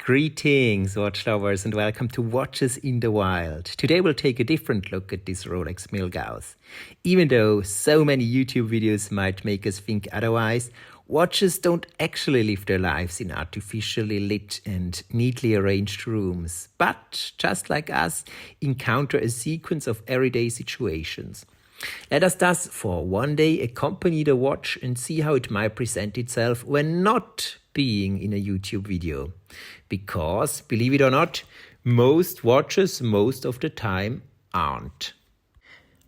Greetings, watch lovers, and welcome to Watches in the Wild. Today we'll take a different look at this Rolex Milgauss. Even though so many YouTube videos might make us think otherwise, watches don't actually live their lives in artificially lit and neatly arranged rooms, but, just like us, encounter a sequence of everyday situations. Let us thus, for one day, accompany the watch and see how it might present itself when not being in a YouTube video. Because, believe it or not, most watches most of the time aren't.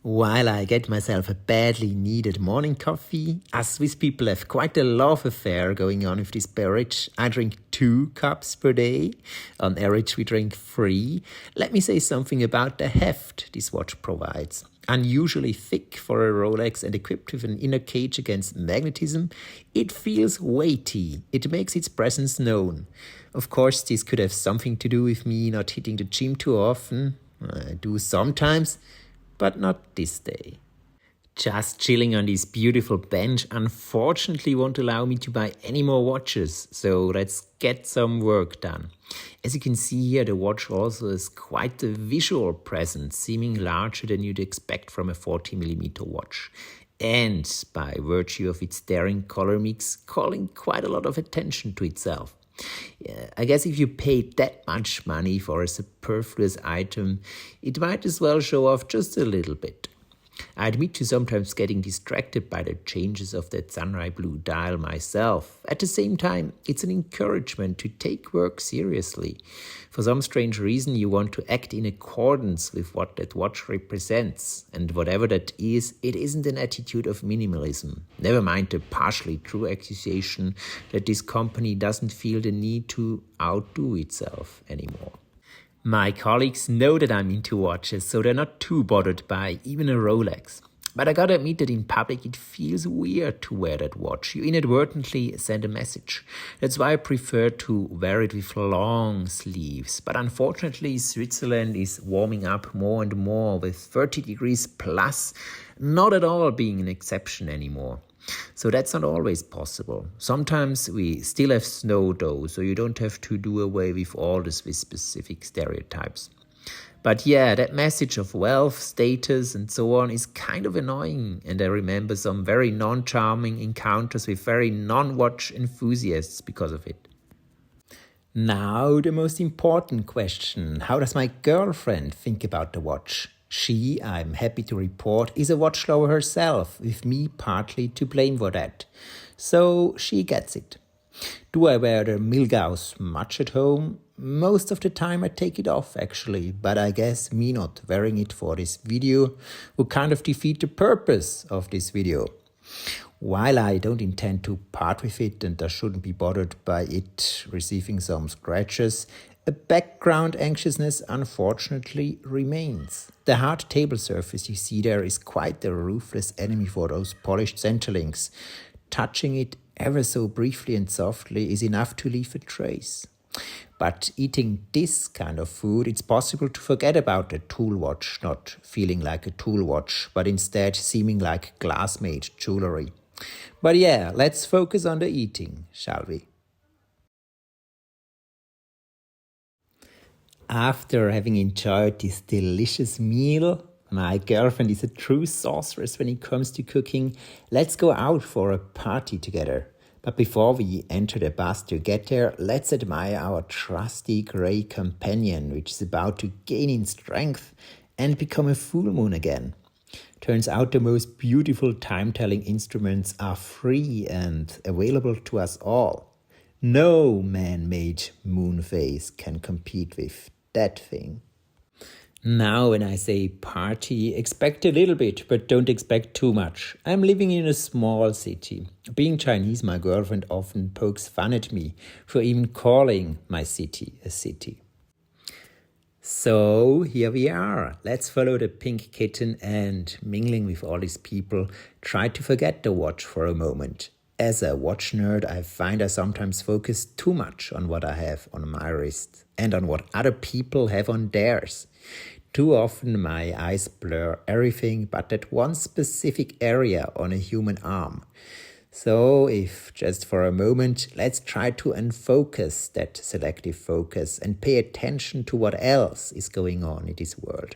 While I get myself a badly needed morning coffee, us Swiss people have quite a love affair going on with this beverage. I drink 2 cups per day. On average, we drink 3. Let me say something about the heft this watch provides. Unusually thick for a Rolex and equipped with an inner cage against magnetism, it feels weighty. It makes its presence known. Of course, this could have something to do with me not hitting the gym too often. I do sometimes, but not this day. Just chilling on this beautiful bench unfortunately won't allow me to buy any more watches, so let's get some work done. As you can see here, the watch also has quite a visual presence, seeming larger than you'd expect from a 40mm watch. And by virtue of its daring color mix, calling quite a lot of attention to itself. Yeah, I guess if you paid that much money for a superfluous item, it might as well show off just a little bit. I admit to sometimes getting distracted by the changes of that sunrise blue dial myself. At the same time, it's an encouragement to take work seriously. For some strange reason, you want to act in accordance with what that watch represents. And whatever that is, it isn't an attitude of minimalism. Never mind the partially true accusation that this company doesn't feel the need to outdo itself anymore. My colleagues know that I'm into watches, so they're not too bothered by even a Rolex. But I gotta admit that in public it feels weird to wear that watch. You inadvertently send a message. That's why I prefer to wear it with long sleeves. But unfortunately, Switzerland is warming up more and more, with 30 degrees plus not at all being an exception anymore. So that's not always possible. Sometimes we still have snow though, so you don't have to do away with all the Swiss-specific stereotypes. But yeah, that message of wealth, status and so on is kind of annoying, and I remember some very non-charming encounters with very non-watch enthusiasts because of it. Now the most important question: how does my girlfriend think about the watch? She, I'm happy to report, is a watch lover herself, with me partly to blame for that. So she gets it. Do I wear the Milgauss much at home? Most of the time I take it off actually, but I guess me not wearing it for this video would kind of defeat the purpose of this video. While I don't intend to part with it and I shouldn't be bothered by it receiving some scratches, a background anxiousness unfortunately remains. The hard table surface you see there is quite a ruthless enemy for those polished centerlinks. Touching it ever so briefly and softly is enough to leave a trace. But eating this kind of food, it's possible to forget about the tool watch not feeling like a tool watch, but instead seeming like glass-made jewelry. But yeah, let's focus on the eating, shall we? After having enjoyed this delicious meal, my girlfriend is a true sorceress when it comes to cooking. Let's go out for a party together. But before we enter the bus to get there, let's admire our trusty grey companion, which is about to gain in strength and become a full moon again. Turns out the most beautiful time-telling instruments are free and available to us all. No man-made moon phase can compete with that thing. Now when I say party, expect a little bit, but don't expect too much. I'm living in a small city. Being Chinese, my girlfriend often pokes fun at me for even calling my city a city. So here we are. Let's follow the pink kitten and, mingling with all these people, try to forget the watch for a moment. As a watch nerd, I find I sometimes focus too much on what I have on my wrist and on what other people have on theirs. Too often my eyes blur everything but that one specific area on a human arm. So, if just for a moment, let's try to unfocus that selective focus and pay attention to what else is going on in this world.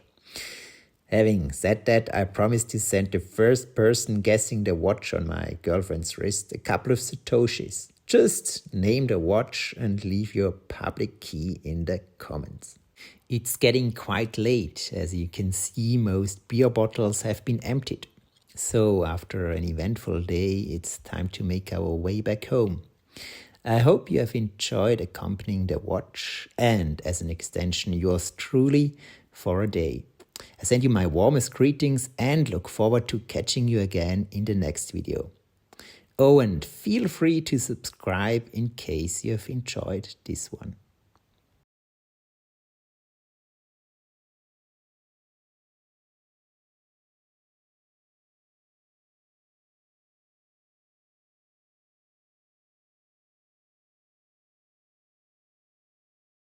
Having said that, I promise to send the first person guessing the watch on my girlfriend's wrist a couple of Satoshis. Just name the watch and leave your public key in the comments. It's getting quite late. As you can see, most beer bottles have been emptied. So after an eventful day, it's time to make our way back home. I hope you have enjoyed accompanying the watch and, as an extension, yours truly for a day. I send you my warmest greetings and look forward to catching you again in the next video. Oh, and feel free to subscribe in case you have enjoyed this one.